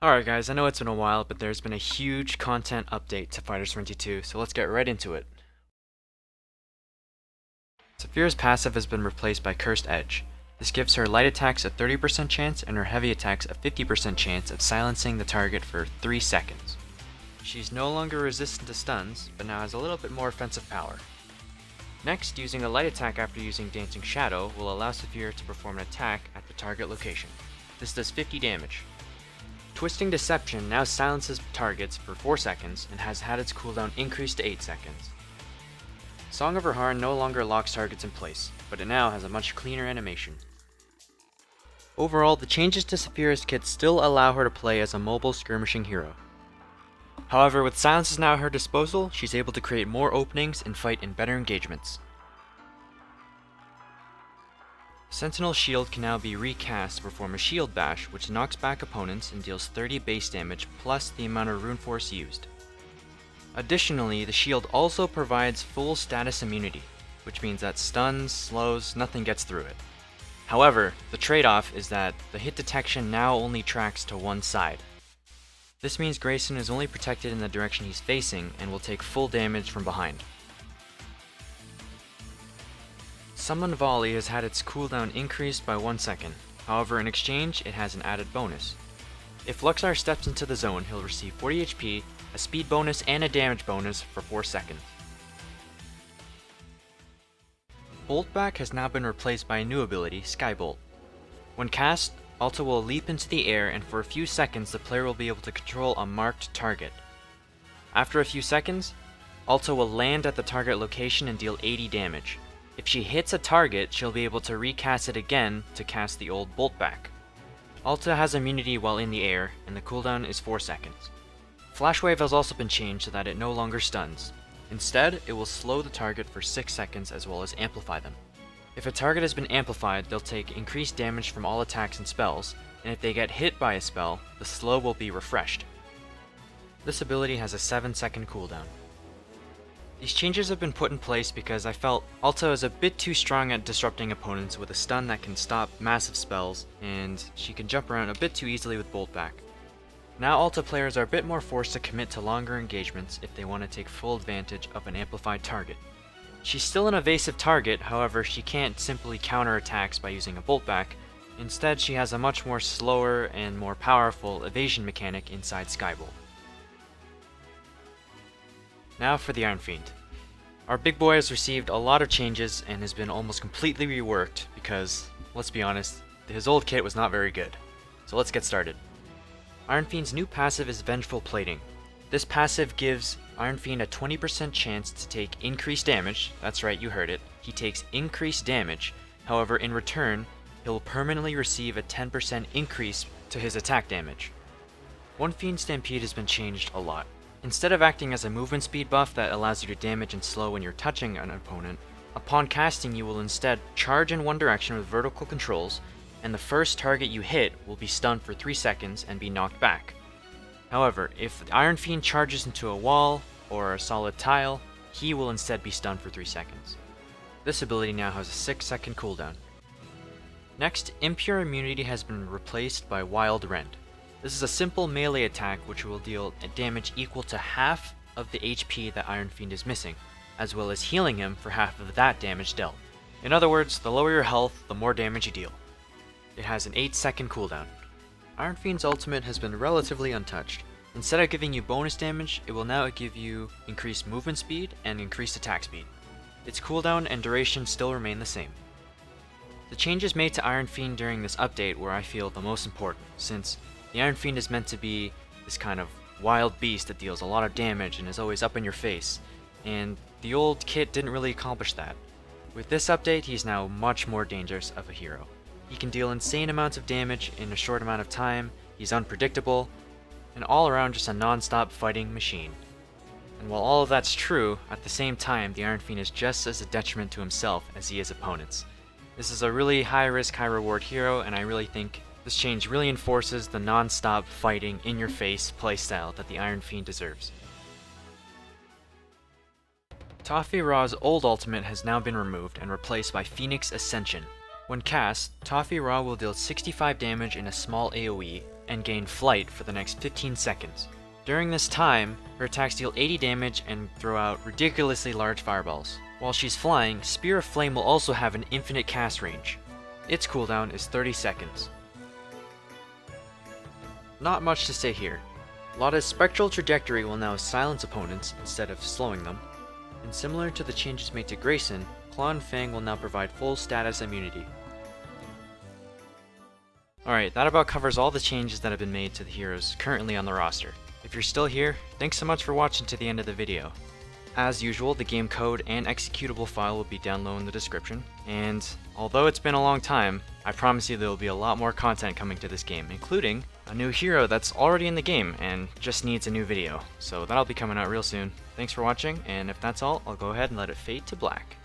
Alright guys, I know it's been a while, but there's been a huge content update to Fighterz Frenzy 2, so let's get right into it. Sylvari's passive has been replaced by Cursed Edge. This gives her light attacks a 30% chance and her heavy attacks a 50% chance of silencing the target for 3 seconds. She's no longer resistant to stuns, but now has a little bit more offensive power. Next, using a light attack after using Dancing Shadow will allow Sylvari to perform an attack at the target location. This does 50 damage. Twisting Deception now silences targets for 4 seconds and has had its cooldown increased to 8 seconds. Song of Her Heart no longer locks targets in place, but it now has a much cleaner animation. Overall, the changes to Sylvari's kit still allow her to play as a mobile skirmishing hero. However, with silences now at her disposal, she's able to create more openings and fight in better engagements. Sentinel Shield can now be recast to perform a Shield Bash, which knocks back opponents and deals 30 base damage plus the amount of rune force used. Additionally, the shield also provides full status immunity, which means that stuns, slows, nothing gets through it. However, the trade-off is that the hit detection now only tracks to one side. This means Grayson is only protected in the direction he's facing and will take full damage from behind. Summon Volley has had its cooldown increased by 1 second, however in exchange it has an added bonus. If Luxar steps into the zone, he'll receive 40 HP, a speed bonus and a damage bonus for 4 seconds. Boltback has now been replaced by a new ability, Skybolt. When cast, Alte will leap into the air and for a few seconds the player will be able to control a marked target. After a few seconds, Alte will land at the target location and deal 80 damage. If she hits a target, she'll be able to recast it again to cast the old Boltback. Alte has immunity while in the air, and the cooldown is 4 seconds. Flash Wave has also been changed so that it no longer stuns. Instead, it will slow the target for 6 seconds as well as amplify them. If a target has been amplified, they'll take increased damage from all attacks and spells, and if they get hit by a spell, the slow will be refreshed. This ability has a 7-second cooldown. These changes have been put in place because I felt Alte is a bit too strong at disrupting opponents with a stun that can stop massive spells, and she can jump around a bit too easily with Boltback. Now Alte players are a bit more forced to commit to longer engagements if they want to take full advantage of an amplified target. She's still an evasive target, however she can't simply counter attacks by using a Boltback. Instead, she has a much more slower and more powerful evasion mechanic inside Skybolt. Now for the Iron Fiend. Our big boy has received a lot of changes and has been almost completely reworked because, let's be honest, his old kit was not very good. So let's get started. Iron Fiend's new passive is Vengeful Plating. This passive gives Iron Fiend a 20% chance to take increased damage. That's right, you heard it. He takes increased damage. However, in return, he'll permanently receive a 10% increase to his attack damage. One Fiend Stampede has been changed a lot. Instead of acting as a movement speed buff that allows you to damage and slow when you're touching an opponent, upon casting you will instead charge in one direction with vertical controls, and the first target you hit will be stunned for 3 seconds and be knocked back. However, if the Iron Fiend charges into a wall or a solid tile, he will instead be stunned for 3 seconds. This ability now has a 6-second cooldown. Next, Impure Immunity has been replaced by Wild Rend. This is a simple melee attack which will deal damage equal to half of the HP that Iron Fiend is missing, as well as healing him for half of that damage dealt. In other words, the lower your health, the more damage you deal. It has an 8-second cooldown. Iron Fiend's ultimate has been relatively untouched. Instead of giving you bonus damage, it will now give you increased movement speed and increased attack speed. Its cooldown and duration still remain the same. The changes made to Iron Fiend during this update were I feel the most important, since the Iron Fiend is meant to be this kind of wild beast that deals a lot of damage and is always up in your face, and the old kit didn't really accomplish that. With this update, he's now much more dangerous of a hero. He can deal insane amounts of damage in a short amount of time, he's unpredictable, and all around just a non-stop fighting machine. And while all of that's true, at the same time the Iron Fiend is just as a detriment to himself as he is opponents. This is a really high risk, high reward hero, and I really think this change really enforces the non-stop fighting in your face playstyle that the Iron Fiend deserves. Toffee Raw's old ultimate has now been removed and replaced by Phoenix Ascension. When cast, Toffee Raw will deal 65 damage in a small AoE, and gain flight for the next 15 seconds. During this time, her attacks deal 80 damage and throw out ridiculously large fireballs. While she's flying, Spear of Flame will also have an infinite cast range. Its cooldown is 30 seconds. Not much to say here. Lotta's Spectral Trajectory will now silence opponents instead of slowing them, and similar to the changes made to Grayson, Claw and Fang will now provide full status immunity. Alright, that about covers all the changes that have been made to the heroes currently on the roster. If you're still here, thanks so much for watching to the end of the video. As usual, the game code and executable file will be down low in the description, and although it's been a long time, I promise you there will be a lot more content coming to this game, including a new hero that's already in the game and just needs a new video, so that'll be coming out real soon. Thanks for watching, and if that's all, I'll go ahead and let it fade to black.